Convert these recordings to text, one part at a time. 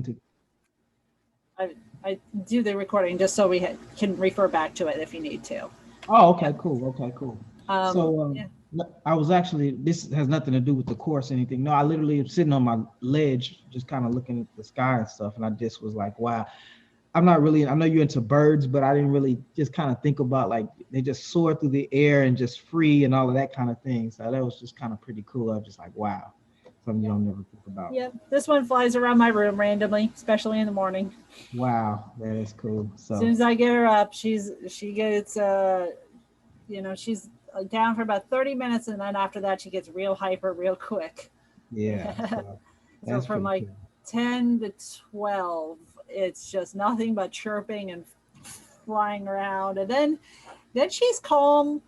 to. I do the recording just so we can refer back to it if you need to. Oh, Yeah. okay, cool. Okay, cool. Um, So yeah. I was actually, this has nothing to do with the course or anything. No, I literally am sitting on my ledge, just kind of looking at the sky and stuff. And I just was like, wow, I'm not really, I know you're into birds, but I didn't really just kind of think about like they just soar through the air and just free and all of that kind of thing. So that was just kind of pretty cool. I was just like, wow, something you don't never think about. Yeah, this one flies around my room randomly, especially in the morning. Wow, that is cool. As soon So as I get her up, she gets she's down for about 30 minutes, and then after that she gets real hyper real quick. yeah, so So that's from pretty like cool. 10 to 12, it's just nothing but chirping and flying around, and then she's calm,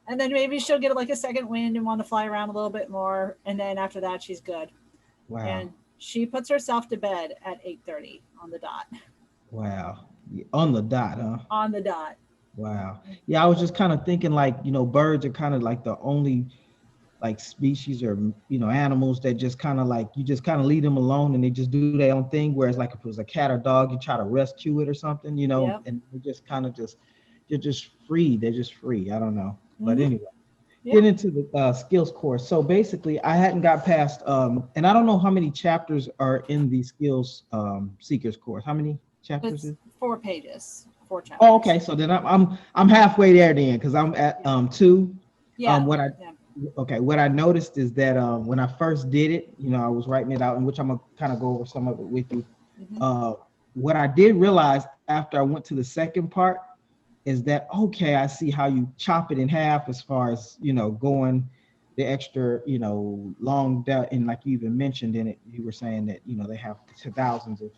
and then maybe she'll get like a second wind and want to fly around a little bit more, and then after that she's good. And Wow. she puts herself to bed at 8:30 on the dot. Wow. Yeah, on the dot, huh? On the dot. Wow. Yeah, I was just kind of thinking like, birds are kind of like the only like species or animals that just kind of like you just kind of leave them alone and they just do their own thing. Whereas like if it was a cat or dog, you try to rescue it or something, Yep. and they just kind of just they're just free. They're just free. I don't know. But Mm-hmm. anyway, get Yep. into the skills course. So basically, I hadn't got past, and I don't know how many chapters are in the skills seekers course. How many chapters It's is? 4 pages, four Oh, chapters. okay. So then I'm halfway there then because I'm at Yeah. two. Yeah. What I Yeah. Okay, what I noticed is that when I first did it, I was writing it out, in which I'm gonna kind of go over some of it with you. Mm-hmm. Uh, what I did realize after I went to the second part is that okay, I see how you chop it in half as far as going the extra long and like you even mentioned in it, you were saying that they have thousands of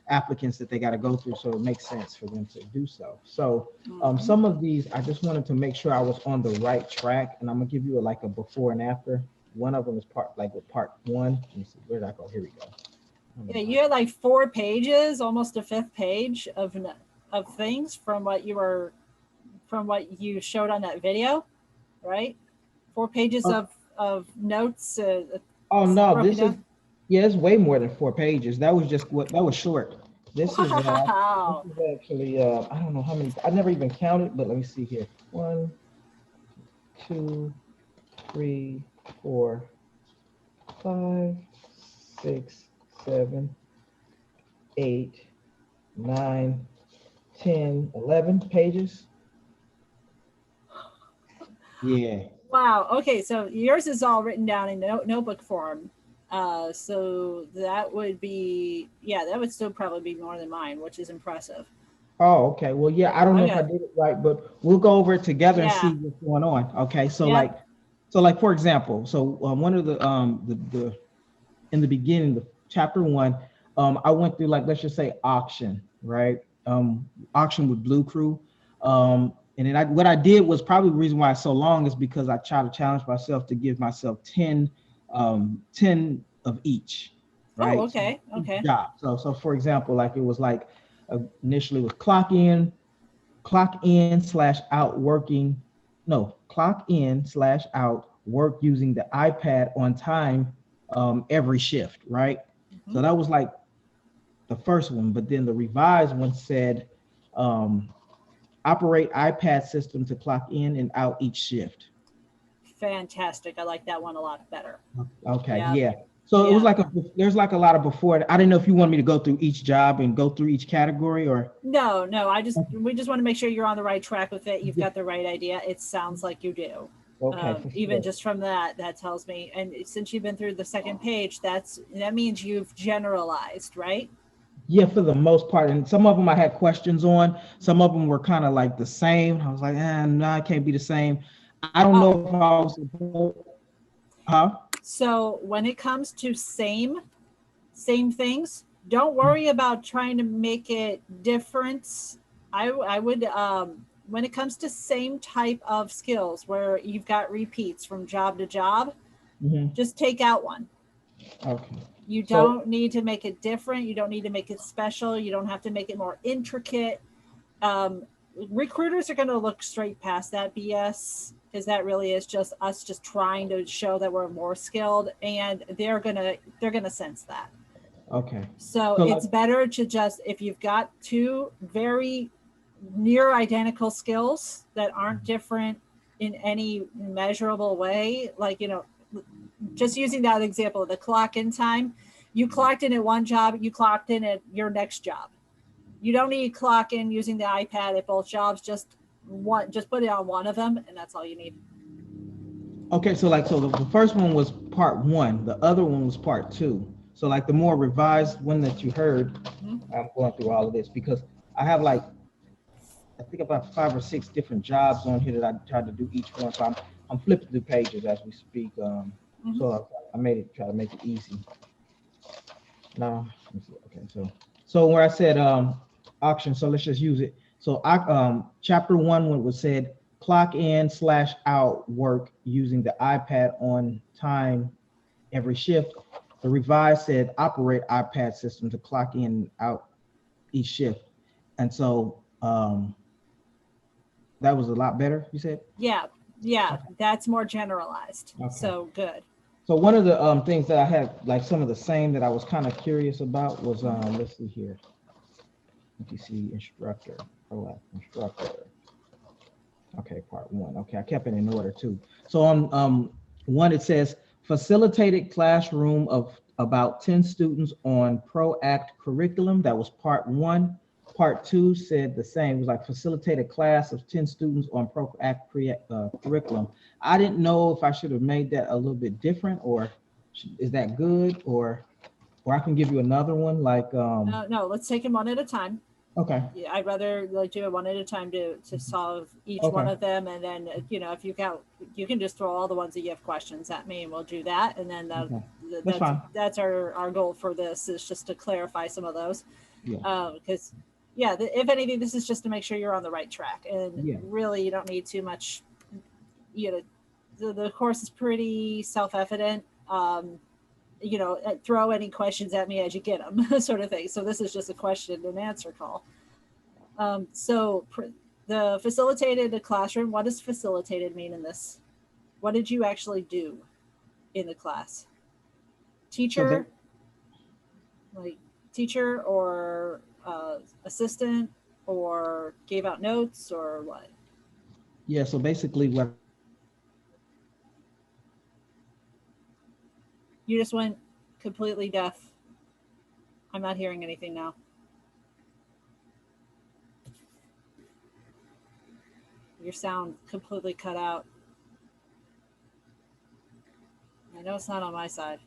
applicants that they got to go through, so it makes sense for them to do so. So Mm-hmm. some of these I just wanted to make sure I was on the right track, and I'm gonna give you like a before and after. One of them is part like with part one. Let me see, where did I go? Here we go. I don't know Yeah, why. you had like 4 pages, almost a fifth page of things from what you showed on that video, right? 4 pages Oh, of notes oh no, broken this is, down. yeah, it's way more than 4 pages. That was just what that was short. This Wow. is actually I don't know how many. I never even counted, but let me see here. One, two, three, four, five, six, seven, 8, 9, 10, 11 pages. Yeah. Wow. Okay, so yours is all written down in notebook form. So that would be, yeah, that would still probably be more than mine, which is impressive. Oh, okay. Well, yeah, I Yeah, don't I know if I got, did it right, but we'll go over it together and yeah, see what's going on. Okay. yep. So like for example, so one of the in the beginning, the chapter one, I went through like let's just say auction, right? Auction with Blue Crew. And then what I did was probably the reason why it's so long is because I try to challenge myself to give myself 10 of each, Oh, right? So okay, each okay. job. So for example, like it was like initially was clock in slash out working, no, clock in slash out work using the iPad on time every shift, right? Hmm. So that was like the first one, but then the revised one said um, operate iPad system to clock in and out each shift. Fantastic. I like that one a lot better. Okay, Yep. yeah. So it was Yeah. like there's like a lot of before. I didn't know if you want me to go through each job and go through each category or. No, no, Okay, we just want to make sure you're on the right track with it. You've yeah, got the right idea. It sounds like you do. okay, for Even sure. just from that, that tells me. And since you've been through the second page, that means you've generalized, right? Yeah, for the most part, and some of them I had questions on. Some of them were kind of like the same. I was like, no, it can't be the same. I don't know Oh, if I was supposed, huh? so when it comes to same things, don't worry about trying to make it different. I would when it comes to same type of skills where you've got repeats from job to job, Hmm. just take out one. Okay. You So don't need to make it different. You don't need to make it special. You don't have to make it more intricate. Um, Recruiters are going to look straight past that BS because that really is just us just trying to show that we're more skilled, and they're gonna sense that. Okay. So So it's like, better to just, if you've got two very near identical skills that aren't different in any measurable way, like, just using that example of the clock in time, you clocked in at one job, you clocked in at your next job. You don't need clock in using the iPad at both jobs. Just put it on one of them, and that's all you need. okay, so like, so the first one was part one, the other one was part two. So like the more revised one that you heard, Mhm. I'm going through all of this because I have like, I think about 5 or 6 different jobs on here that I tried to do each one. So I'm flipping through pages as we speak. Mhm. So I made it, try to make it easy. Now, let me see. Okay, so where I said auction, so let's just use it. So I chapter one when it was said clock in slash out work using the iPad on time every shift. The revised said operate iPad system to clock in and out each shift. And so that was a lot better, you said? Yeah, yeah, Okay. that's more generalized. Okay. So good. So one of the things that I had, like some of the same that I was kind of curious about was let's see here. Let me see, instructor, proactive instructor. Okay, part one. Okay, I kept it in order too. So one it says facilitated classroom of about 10 students on ProAct curriculum. That was part one. Part two said the same. It was like facilitated class of 10 students on ProAct curriculum. I didn't know if I should have made that a little bit different, or is that good, or I can give you another one like No, let's take them one at a time. okay. Yeah, I'd rather like do it one at a time to solve each one Okay. of them, and then if you can just throw all the ones that you have questions at me, and we'll do that. And then Okay. That's that's fine. that's our goal for this, is just to clarify some of those, Yeah. because yeah, if anything, this is just to make sure you're on the right track, and Yeah. really you don't need too much. The course is pretty self-evident. Throw any questions at me as you get them, sort of thing. So this is just a question and answer call. The facilitated classroom, what does facilitated mean in this? What did you actually do in the class? So they Teacher, like teacher or assistant, or gave out notes, or what? yeah, so basically what You just went completely deaf. I'm not hearing anything now. Your sound completely cut out. I know it's not on my side.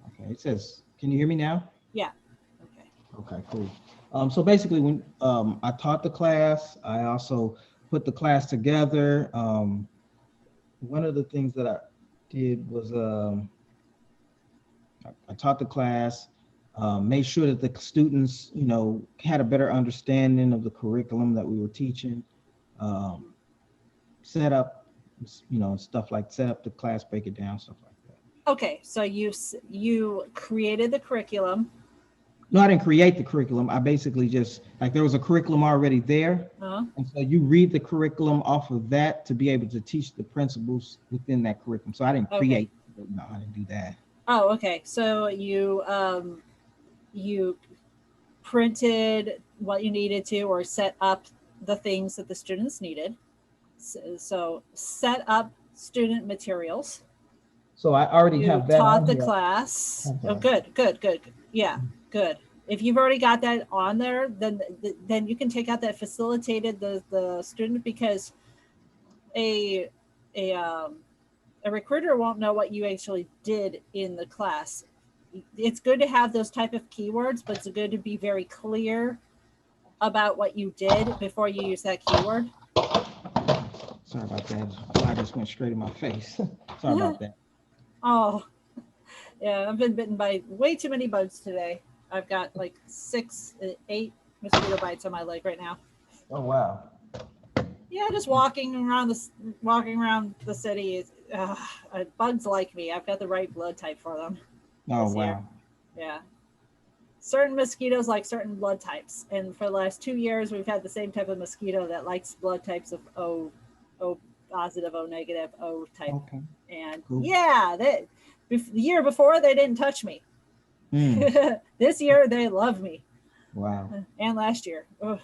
okay, it says, can you hear me now? Yeah. Okay. Okay, cool. So basically when I taught the class, I also put the class together. One of the things that I did was I taught the class, made sure that the students, had a better understanding of the curriculum that we were teaching, um, set up, stuff like set up the class, break it down, stuff like that. Okay. So you created the curriculum. No, I didn't create the curriculum. I basically just like there was a curriculum already there. Uh-huh. And so you read the curriculum off of that to be able to teach the principles within that curriculum. So I didn't Okay. create, no, I didn't do that. Oh, okay. So you printed what you needed to, or set up the things that the students needed. So set up student materials. So I already You have that taught on the here. class. I'm Oh, sorry. good. Yeah, good. If you've already got that on there, then you can take out that facilitated the student, because a a um, a recruiter won't know what you actually did in the class. It's good to have those type of keywords, but it's good to be very clear about what you did before you use that keyword. Sorry about that. I just went straight in my face. Sorry about that. Oh, yeah, I've been bitten by way too many bugs today. I've got like 8 mosquito bites on my leg right now. Oh, wow. Yeah, just walking around the city. Bugs like me. I've got the right blood type for them Oh, this year. wow. Yeah. Certain mosquitoes like certain blood types, and for the last 2 years we've had the same type of mosquito that likes blood types of O positive, O negative, O type. Okay, And cool. yeah, the year before they didn't touch me. This year they love me. Wow. And last year. Ugh.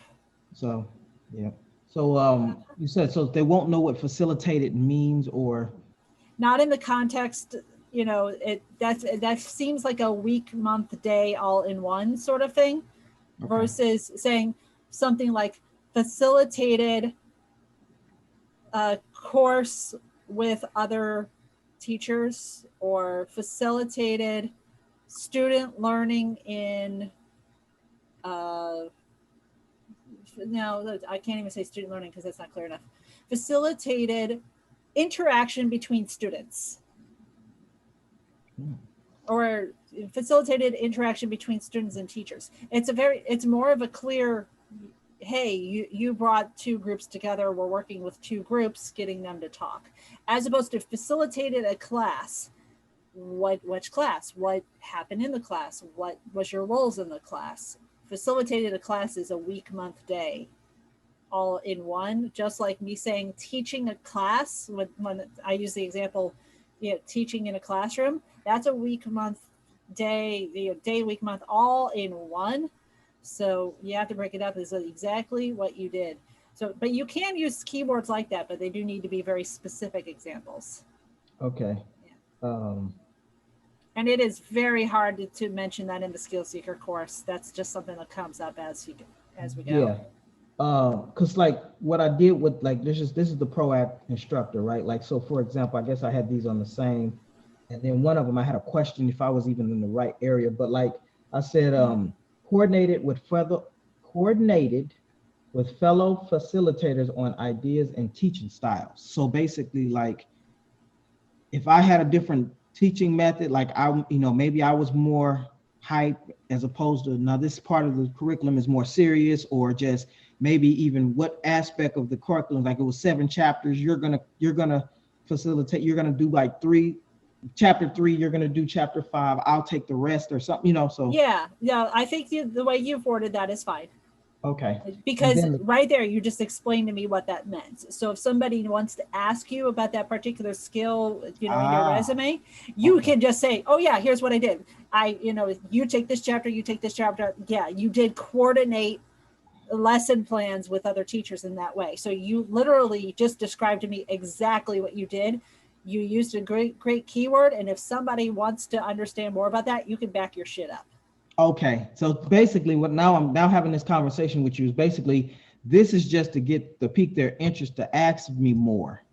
So, yeah. So, you said so they won't know what facilitated means, or Not in the context, that seems like a week, month, day all in one sort of thing, okay, versus saying something like facilitated a course with other teachers, or facilitated student learning in uh, no, I can't even say student learning because that's not clear enough. Facilitated interaction between students, Hmm. or facilitated interaction between students and teachers. It's more of a clear, hey, you brought two groups together, we're working with two groups, getting them to talk, as opposed to facilitated a class. Which class? What happened in the class? What was your roles in the class? Facilitated a class is a week, month, day all in one. Just like me saying teaching a class, when I use the example, teaching in a classroom, that's a week, month, day, day, week, month, all in one. So you have to break it up as exactly what you did. So, but you can use keywords like that, but they do need to be very specific examples. Okay. Yeah. Um, And it is very hard to mention that in the Skill Seeker course. That's just something that comes up as we go. yeah. Cause like what I did with like this is the ProAct instructor, right? Like so, for example, I guess I had these on the same, and then one of them I had a question if I was even in the right area, but like I said, coordinated with further coordinated with fellow facilitators on ideas and teaching styles. So basically, like if I had a different teaching method, like maybe I was more hype as opposed to now this part of the curriculum is more serious, or just maybe even what aspect of the curriculum, like it was 7 chapters, you're gonna facilitate, you're gonna do like chapter 3, you're gonna do chapter 5, I'll take the rest or something. So Yeah, I think the way you've worded that is fine, okay. And because then right there you just explained to me what that meant. So if somebody wants to ask you about that particular skill, in your resume, you okay. can just say, oh yeah, here's what I did. You take this chapter, you take this chapter. Yeah, you did coordinate lesson plans with other teachers in that way. So you literally just described to me exactly what you did. You used a great keyword, and if somebody wants to understand more about that, you can back your shit up. Okay, so basically, what now I'm now having this conversation with you is basically this is just to get to pique their interest to ask me more.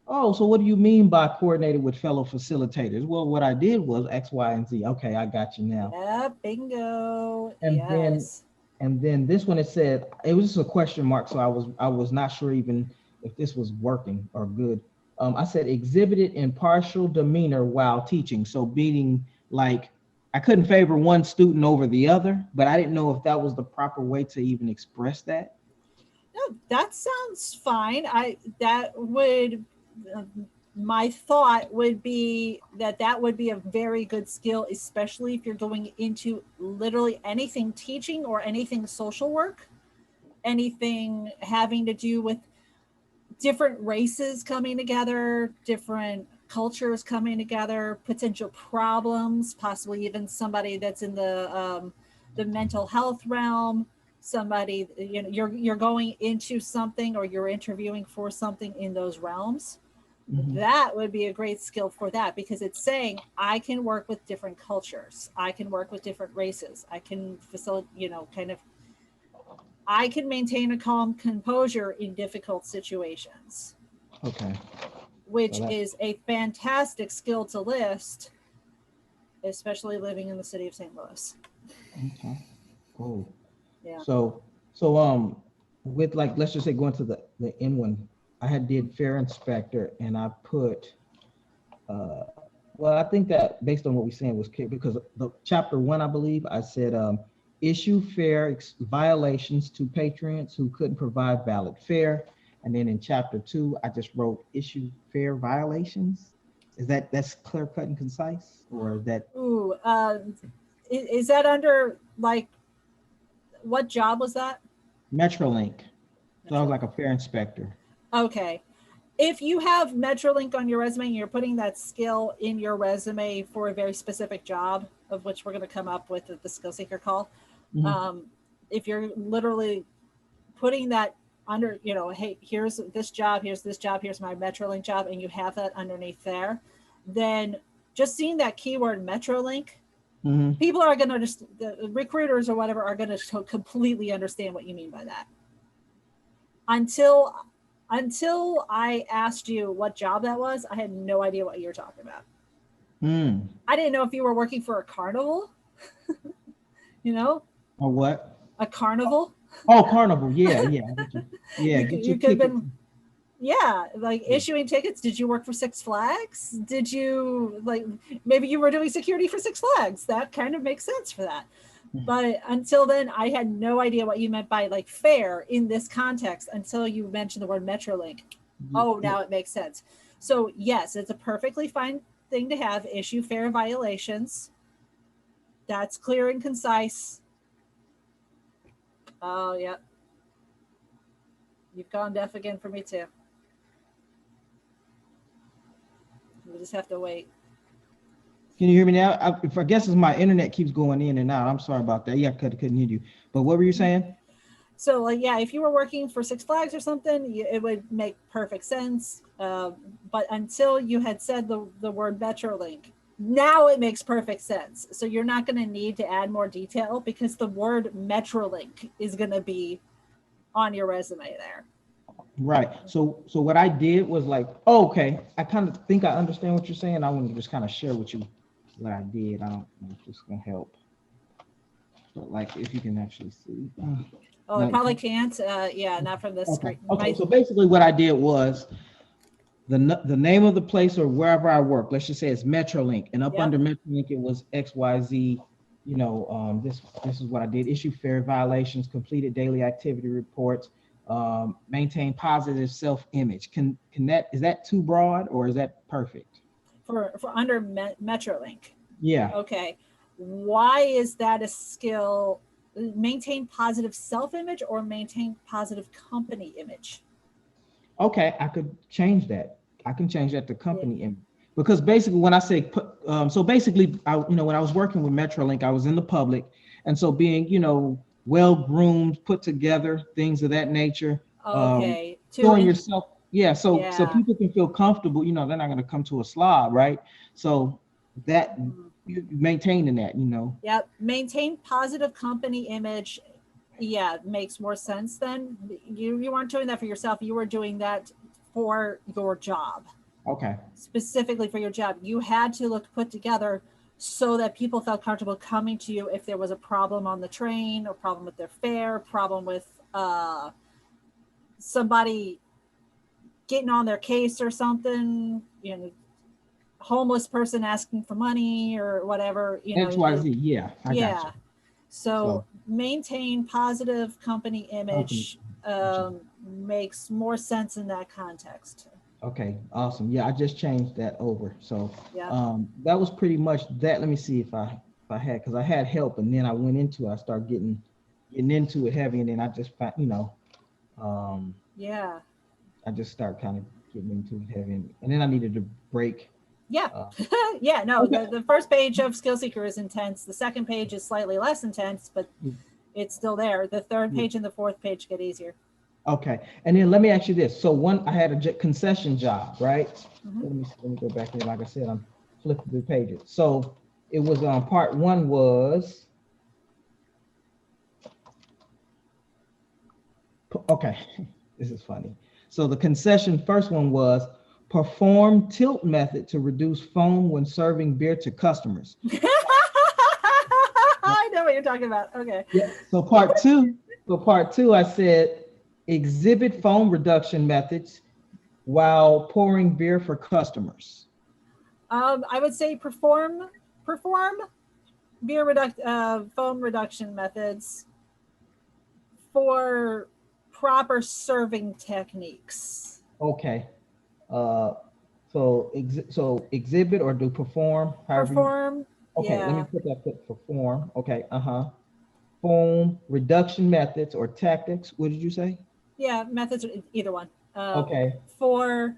Oh, so what do you mean by coordinated with fellow facilitators? Well, what I did was X, Y, and Z. Okay, I got you now. Yeah, bingo. And then Yes. and then this one, it said it was just a question mark, so I was not sure even if this was working or good. I said exhibited impartial demeanor while teaching. So meaning like I couldn't favor one student over the other, but I didn't know if that was the proper way to even express that. No, that sounds fine. That would my thought would be that would be a very good skill, especially if you're going into literally anything teaching or anything social work, anything having to do with different races coming together, different cultures coming together, potential problems, possibly even somebody that's in the mental health realm, somebody, you're going into something, or you're interviewing for something in those realms. Mhm. That would be a great skill for that, because it's saying I can work with different cultures, I can work with different races, I can facilitate, kind of, I can maintain a calm composure in difficult situations, Okay, so which that's is a fantastic skill to list, especially living in the city of St. Louis. okay. Cool. Yeah. So with like let's just say going to the N one, I had did fair inspector and I put uh well I think that based on what we're saying was clear because the chapter 1 I believe I said issue fair violations to patrons who couldn't provide valid fare, and then in chapter 2 I just wrote issue fair violations. That's clear cut and concise, or is that Ooh, is that under, like, what job was that? Metrolink? So I was Metro. like a fair inspector. Okay. If you have Metrolink on your resume and you're putting that skill in your resume for a very specific job, of which we're going to come up with at the skill seeker call, Mhm. if you're literally putting that under, you know, hey, here's this job, here's my Metrolink job, and you have that underneath there, then just seeing that keyword Metrolink, Mhm. people are going to understand, the recruiters or whatever are going to completely understand what you mean by that. Until I asked you what job that was, I had no idea what you were talking about. Mm. I didn't know if you were working for a carnival, you know, Or what? a carnival. Oh, carnival. Yeah, yeah. I get you. Yeah, get You your could have tickets. been, yeah, like Yeah. issuing tickets. Did you work for Six Flags? Did you, like, maybe you were doing security for Six Flags? That kind of makes sense for that. Mm. But until then, I had no idea what you meant by like fair in this context until you mentioned the word Metrolink. Oh, Yeah. now it makes sense. So yes, it's a perfectly fine thing to have, issue fair violations. That's clear and concise. Oh, yep. You've gone deaf again for me too. We just have to wait. Can you hear me now? I guess it's my internet keeps going in and out. I'm sorry about that. Yeah, I couldn't hear you. But what were you saying? So, like, yeah, if you were working for Six Flags or something, it would make perfect sense. But until you had said the word Metrolink, now it makes perfect sense. So you're not going to need to add more detail because the word Metrolink is going to be on your resume there. Right. So what I did was like, oh, okay, I kind of think I understand what you're saying. I want to just kind of share with you what I did. I don't know if this is gonna help, but like if you can actually see. Oh, it Like, probably can't. Yeah, not from this okay. screen. Okay. So basically, what I did was the name of the place or wherever I work. Let's just say it's Metrolink, and up Yep. under Metrolink it was XYZ. This is what I did: issue fair violations, completed daily activity reports, maintain positive self-image. Can that is that too broad or is that perfect? For under Metrolink. Yeah. Okay. Why is that a skill? Maintain positive self image or maintain positive company image? Okay, I could change that. I can change that to Yeah. company image because basically when I say so basically when I was working with Metrolink, I was in the public, and so being well groomed, put together, things of that nature, Okay. showing yourself, yeah. So Yeah. people can feel comfortable. They're not going to come to a slob, right? So that you maintaining that. Yep. Maintain positive company image. Yeah, makes more sense then. You weren't doing that for yourself. You were doing that for your job. Okay. Specifically for your job. You had to look put together so that people felt comfortable coming to you if there was a problem on the train or problem with their fare, problem with somebody getting on their case or something, homeless person asking for money or whatever, XYZ. Yeah, I got yeah. you. So So maintain positive company company. image makes more sense in that context. Okay, awesome. Yeah, I just changed that over. So Yeah. that was pretty much that. Let me see if I had because I had help and then I went into it. I started getting into it heavy and then I just found um Yeah. I just start kind of getting into it heavy and then I needed to break. Yeah. Uh, Yeah. No, okay. the first page of Skill Seeker is intense. The second page is slightly less intense, but it's still there. The third Yeah. page and the fourth page get easier. Okay, and then let me ask you this. So I had a concession job, right? Mm-hmm. Let me go back here. Like I said, I'm flipping through pages. So it was part one was okay. This is funny. So the concession first one was perform tilt method to reduce foam when serving beer to customers. I know what you're talking about. Okay. Yeah. So part two, I said exhibit foam reduction methods while pouring beer for customers. I would say perform foam reduction methods for proper serving techniques. Okay. Uh, so exhibit or do perform, however you. Perform, Okay, let me yeah, put that perform. Okay, foam reduction methods or tactics. What did you say? yeah, methods, either one. Okay, For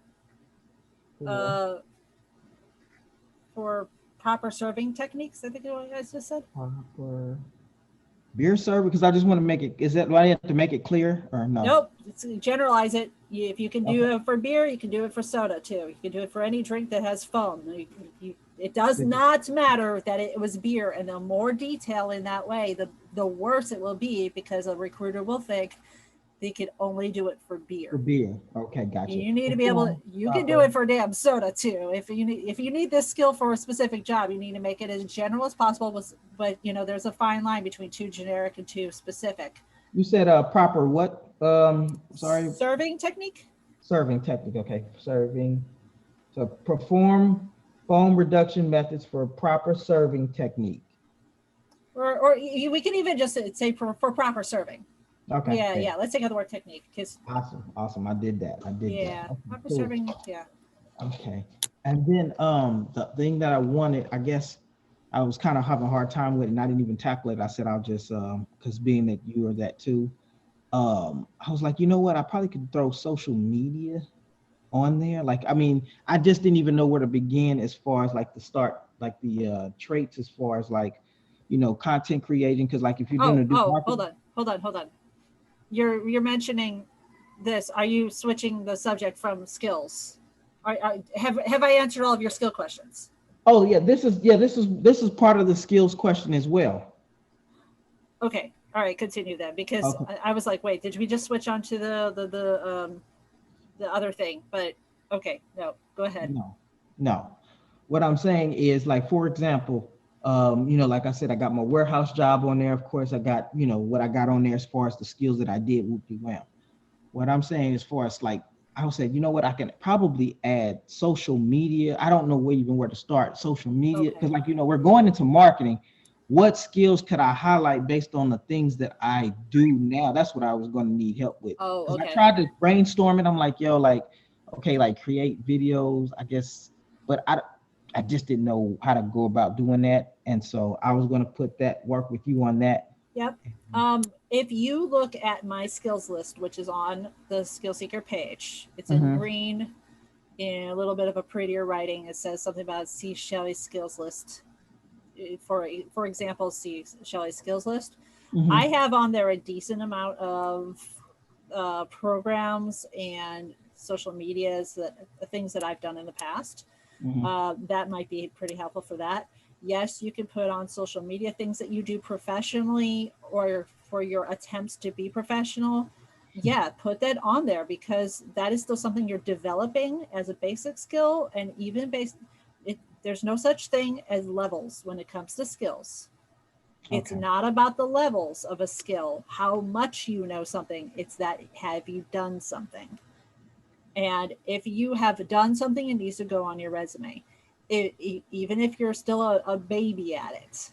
uh, for proper serving techniques. I think what you guys just said. proper beer server, because I just want to make it. Is that do I have to make it clear or no? Nope. Generalize it. If you can do Okay. it for beer, you can do it for soda too. You can do it for any drink that has foam. It does not matter that it was beer, and the more detail in that way, the worse it will be, because a recruiter will think they could only do it for For beer. beer. Okay, gotcha. You need to be able to. Perform You can do proper. it for damn soda too. If you need this skill for a specific job, you need to make it as general as possible. But there's a fine line between too generic and too specific. You said proper what? Sorry, Serving technique. serving technique. Okay, serving. So perform foam reduction methods for proper serving technique. Or we can even just say for proper serving. Okay. Yeah, Okay. yeah. Let's take out the word technique, because Awesome. Awesome. I did that. I did that. yeah, Okay, proper cool. serving. Yeah. Okay. And then the thing that I wanted, I guess I was kind of having a hard time with it and I didn't even tackle it. I said I'll just because being that you are that too, I was like, you know what, I probably could throw social media on there. Like, I mean, I just didn't even know where to begin as far as like the start, like the traits as far as like, content creating. Cause like if you're Oh, gonna do oh, marketing, hold on. You're mentioning this. Are you switching the subject from skills? Have I answered all of your skill questions? oh this is part of the skills question as well. Okay. All right. Continue then, because Okay. I was like, wait, did we just switch on to the other thing? But okay, no, go ahead. No, no. What I'm saying is, like, for example, like I said, I got my warehouse job on there. Of course, I got, what I got on there as far as the skills that I did, whoopty wham. What I'm saying as far as like, I would say, you know what, I can probably add social media. I don't know where to start social media because, Okay. like, we're going into marketing. What skills could I highlight based on the things that I do now? That's what I was going to need help with Oh, because I okay. tried to brainstorm it. I'm like, yo, like, okay, like create videos, I guess, but I just didn't know how to go about doing that, and so I was going to put that work with you on that. Yep. If you look at my skills list, which is on the Skill Seeker page, it's in Mm-hmm. green in a little bit of a prettier writing. It says something about see Shelley's skills list. For example, see Shelley's skills list. I Mm-hmm. have on there a decent amount of programs and social medias, that things that I've done in the past. Mm-hmm. That might be pretty helpful for that. Yes, you can put on social media things that you do professionally or for your attempts to be professional. Yeah, put that on there, because that is still something you're developing as a basic skill. And even there's no such thing as levels when it comes to skills. It's Okay. not about the levels of a skill, how much you know something. It's that, have you done something? And if you have done something, it needs to go on your resume. Even if you're still a baby at it,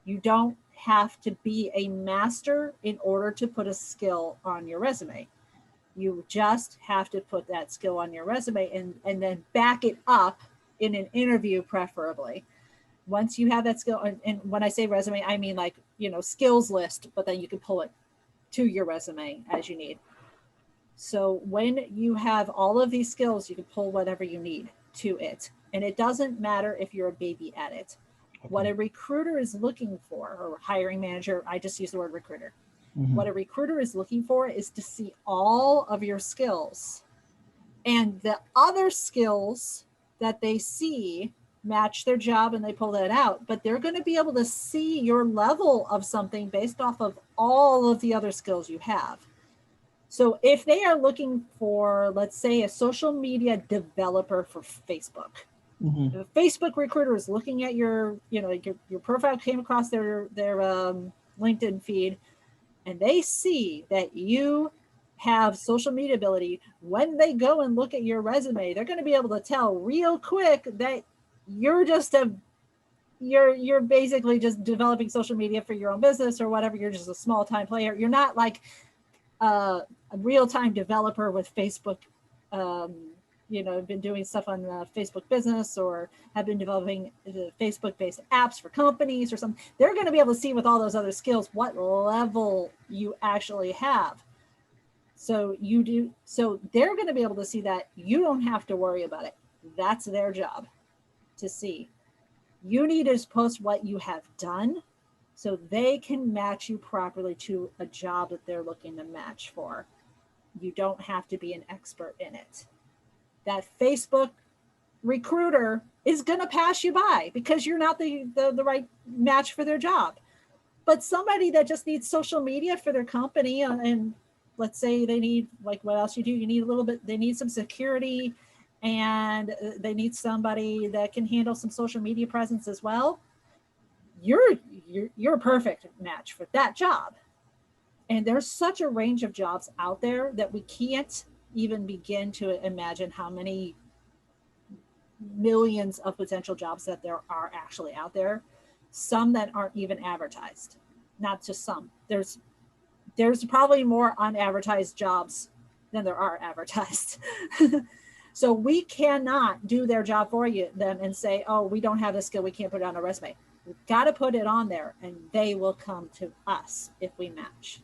you don't have to be a master in order to put a skill on your resume. You just have to put that skill on your resume, and then back it up in an interview, preferably. Once you have that skill, and when I say resume, I mean like, skills list, but then you can pull it to your resume as you need. So when you have all of these skills, you can pull whatever you need to it. And it doesn't matter if you're a baby at it. What Okay. a recruiter is looking for, or hiring manager, I just use the word recruiter. Mm-hmm. What a recruiter is looking for is to see all of your skills, and the other skills that they see match their job, and they pull that out. But they're going to be able to see your level of something based off of all of the other skills you have. So if they are looking for, let's say, a social media developer for Facebook, Mm-hmm. the Facebook recruiter is looking at your profile, came across their LinkedIn feed, and they see that you have social media ability. When they go and look at your resume, they're going to be able to tell real quick that you're just you're basically just developing social media for your own business or whatever. You're just a small time player. You're not like a real-time developer with Facebook. um, been doing stuff on Facebook business, or have been developing Facebook-based apps for companies or something. They're going to be able to see with all those other skills what level you actually have. So they're going to be able to see that. You don't have to worry about it. That's their job to see. You need to post what you have done so they can match you properly to a job that they're looking to match for. You don't have to be an expert in it. That Facebook recruiter is going to pass you by because you're not the right match for their job. But somebody that just needs social media for their company, and let's say they need, like, what else you do, you need a little bit, they need some security, and they need somebody that can handle some social media presence as well. You're a perfect match for that job. And there's such a range of jobs out there that we can't even begin to imagine how many millions of potential jobs that there are actually out there. Some that aren't even advertised. Not just some. There's probably more unadvertised jobs than there are advertised. So we cannot do their job for them and say, oh, we don't have this skill, we can't put it on a resume. We've got to put it on there, and they will come to us if we match.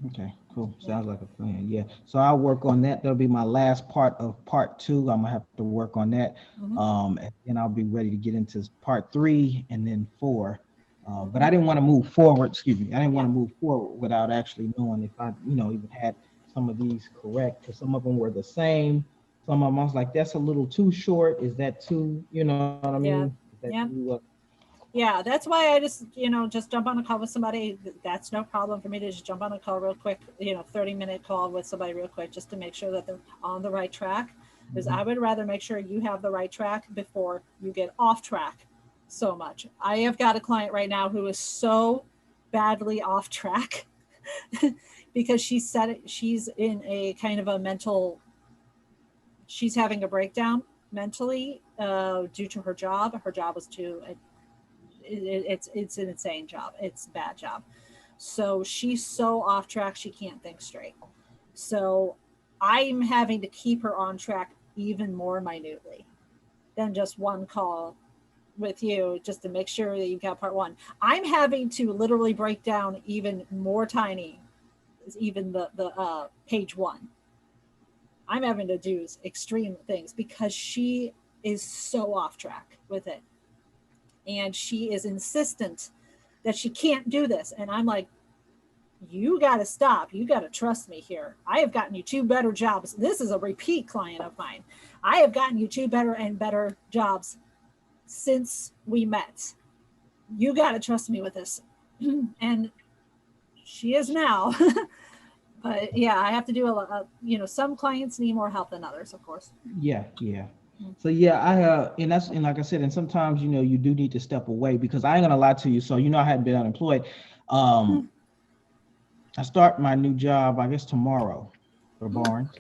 Okay, cool. Sounds like a plan. Yeah. So I'll work on that. That'll be my last part of part 2. I'm gonna have to work on that. And then I'll be ready to get into part 3 and then 4. But I didn't want to move forward. Excuse me. I didn't want to move forward without actually knowing if I, even had some of these correct. Because some of them were the same. Some of them I was like, that's a little too short. Is that too? You know what I mean? Yeah, that's why I just jump on a call with somebody. That's no problem for me to just jump on a call real quick, 30-minute call with somebody real quick, just to make sure that they're on the right track. Because I would rather make sure you have the right track before you get off track so much. I have got a client right now who is so badly off track because she's in a kind of a mental, she's having a breakdown mentally due to her job. Her job was it's an insane job. It's a bad job. So she's so off track, she can't think straight. So I'm having to keep her on track even more minutely than just one call with you, just to make sure that you've got part 1. I'm having to literally break down even more tiny, even the page 1. I'm having to do extreme things because she is so off track with it. And she is insistent that she can't do this. And I'm like, you got to stop. You got to trust me here. I have gotten you 2 better jobs. This is a repeat client of mine. I have gotten you 2 better and better jobs since we met. You got to trust me with this. And she is now. But yeah, I have to do a lot. Some clients need more help than others, of course. Yeah. So yeah, and like I said, and sometimes you do need to step away, because I ain't gonna lie to you. So I hadn't been unemployed. I start my new job, I guess, tomorrow for Barnes.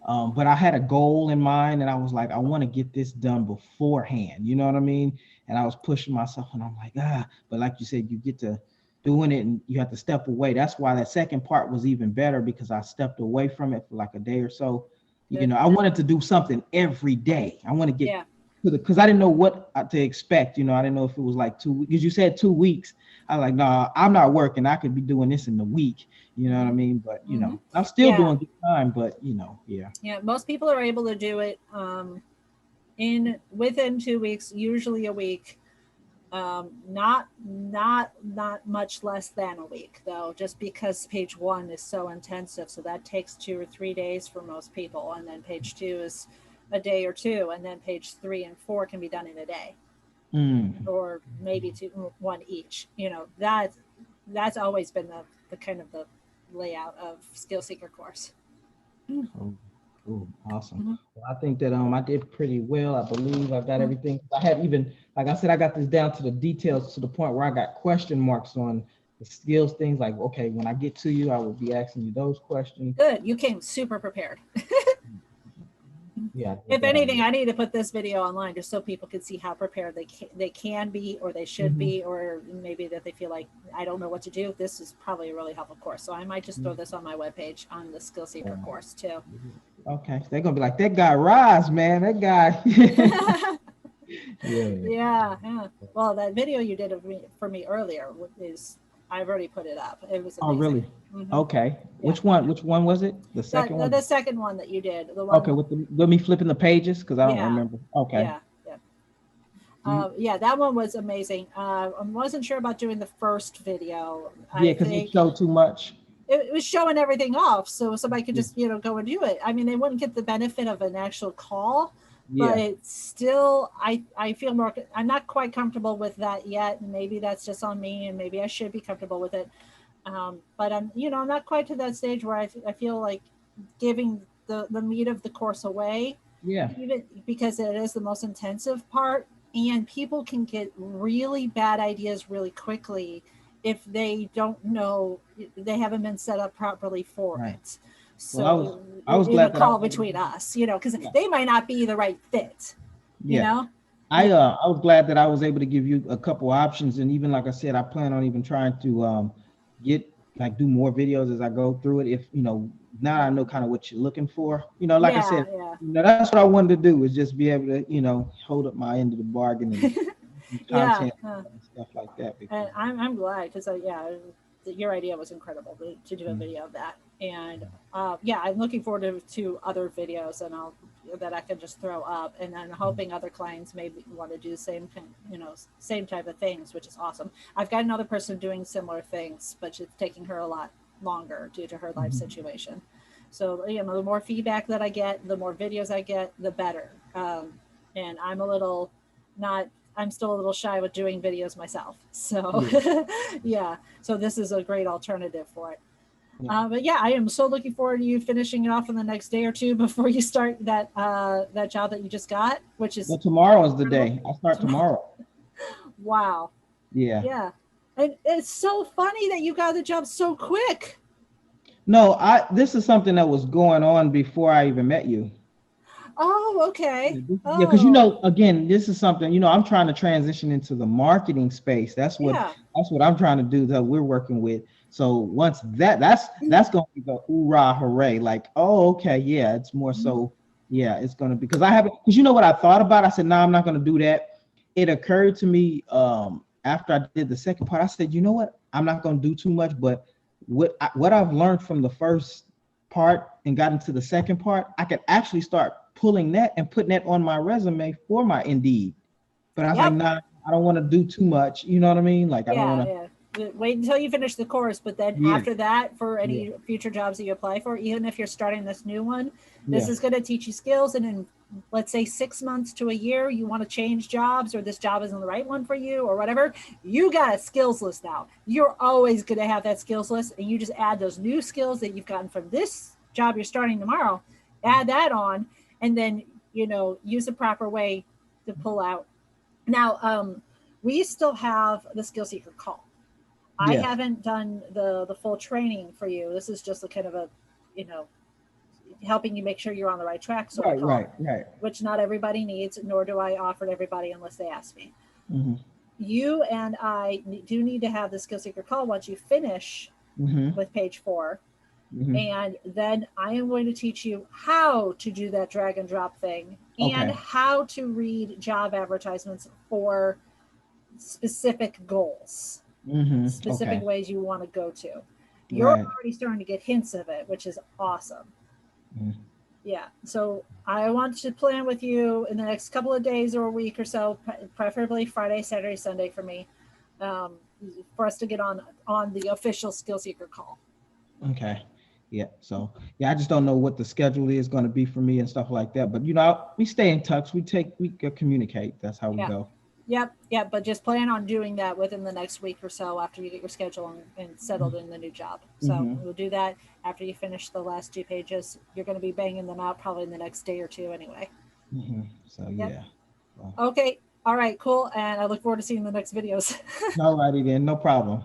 But I had a goal in mind, and I was like, I want to get this done beforehand. You know what I mean? And I was pushing myself, and I'm like, but like you said, you get to doing it and you have to step away. That's why that second part was even better, because I stepped away from it for like a day or so. I wanted to do something every day. I want to get to because I didn't know what to expect. I didn't know if it was like 2 weeks, because you said 2 weeks. I was like, nah, I'm not working. I could be doing this in the week. You know what I mean? But, I'm still doing good time, but, Yeah, most people are able to do it within 2 weeks, usually a week. Not much less than a week, though, just because page 1 is so intensive. So that takes 2 or 3 days for most people. And then page 2 is a day or 2. And then page 3 and 4 can be done in a day. Or maybe 1 each. That's always been the kind of the layout of Skill Seeker course. Oh, awesome. Well, I think that I did pretty well. I believe I got everything. I had even, like I said, I got this down to the details, to the point where I got question marks on the skills things. Like, okay, when I get to you, I will be asking you those questions. Good. You came super prepared. Yeah. If anything, I need to put this video online just so people can see how prepared they can be, or they should be, or maybe that they feel like, I don't know what to do. This is probably a really helpful course. So I might just throw this on my webpage on the Skill Seeker course too. Okay. They're going to be like, that guy Roz, man, that guy. Yeah. Well, that video you did for me earlier is, I've already put it up. It was Oh, amazing. really? Mhm. Okay. Yeah. Which one? Which one was it? The second one? The second one that you did, the one. Okay, with me flipping the pages because I don't Yeah, remember. Okay. yeah, yeah. Do you, Yeah, that one was amazing. I wasn't sure about doing the first video. yeah, I because it think showed too much. it was showing everything off, so somebody could Yeah. just go and do it. I mean, they wouldn't get the benefit of an actual call, but Yeah. it's still, I feel more. I'm not quite comfortable with that yet. Maybe that's just on me, and maybe I should be comfortable with it. But I'm not quite to that stage where I feel like giving the meat of the course away, Yeah. even because it is the most intensive part, and people can get really bad ideas really quickly if they don't know, they haven't been set up properly for Right. it. Well, So I was in a glad that I call was able between to. us, because Yeah. they might not be the right fit, you Yeah. know. Yeah, I was glad that I was able to give you a couple options, and even like I said, I plan on even trying to get like do more videos as I go through it. If now I know kind of what you're looking for. Like I yeah, said, yeah. that's what I wanted to do is just be able to hold up my end of the bargain and Yeah, content and stuff like that. and Because I'm glad, because your idea was incredible to do a mm, video of that. And yeah, I'm looking forward to other videos, and that I can just throw up, and I'm hoping other clients maybe want to do the same same type of things, which is awesome. I've got another person doing similar things, but it's taking her a lot longer due to her life mhm. situation. So the more feedback that I get, the more videos I get, the better. And I'm a little not I'm still a little shy with doing videos myself. So Yeah, yeah, so this is a great alternative for it. yeah. But yeah, I am so looking forward to you finishing it off in the next day or two before you start that job that you just got, which is Well, tomorrow is the incredible. day. I start tomorrow. Wow. Yeah. Yeah. And it's so funny that you got the job so quick. No, this is something that was going on before I even met you. Oh, okay. Yeah, because Oh, again, this is something, I'm trying to transition into the marketing space. That's what yeah. I'm trying to do that we're working with. So once that's gonna be the hoorah hooray, like, oh, okay, yeah, it's more so, yeah, it's gonna be because because you know what I thought about? I said, no, I'm not gonna do that. It occurred to me after I did the second part, I said, you know what? I'm not gonna do too much, but what I've learned from the first part and got into the second part, I could actually start pulling that and putting that on my resume for my Indeed. But I was like, Yep. nah, I don't want to do too much. You know what I mean? Like I don't want Yeah, to. yeah. Wait until you finish the course, but then Yeah, after that, for yeah, any future jobs that you apply for, even if you're starting this new one, this yeah. is going to teach you skills. And in, let's say, 6 months to a year, you want to change jobs, or this job isn't the right one for you, or whatever, you got a skills list now. You're always going to have that skills list, and you just add those new skills that you've gotten from this job you're starting tomorrow, add that on, and then, use the proper way to pull out. Now, we still have the skill seeker call. I Yes. haven't done the full training for you. This is just a kind of a, you know, helping you make sure you're on the right track sort of Right, call, right, right. which not everybody needs, nor do I offer to everybody unless they ask me. Mm-hmm. You and I do need to have the skill seeker call once you finish Mm-hmm. with page 4. Mm-hmm. And then I am going to teach you how to do that drag and drop thing, and Okay. how to read job advertisements for specific goals, Mm-hmm. specific Okay. ways you want to go to. You're Right. already starting to get hints of it, which is awesome. Mm-hmm. Yeah. So I want to plan with you in the next couple of days or a week or so, preferably Friday, Saturday, Sunday for me, um, for us to get on the official skill seeker call. Okay. Yeah. So yeah, I just don't know what the schedule is going to be for me and stuff like that. But we stay in touch. We communicate. That's how we Yeah. go. Yep. But just plan on doing that within the next week or so after you get your schedule and settled in the new job. So Mm-hmm. we'll do that after you finish the last 2 pages. You're going to be banging them out probably in the next day or two anyway. Mm-hmm. So Yep. yeah. Well, Okay. All right. Cool. And I look forward to seeing the next videos. all righty then. No problem.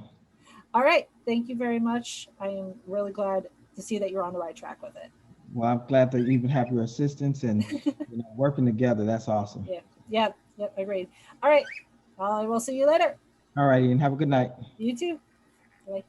All right. Thank you very much. I am really glad to see that you're on the right track with it. Well, I'm glad to even have your assistance and working together. That's awesome. Yeah. Yep. Agreed. All right. I will see you later. All righty, and have a good night. You too. Bye.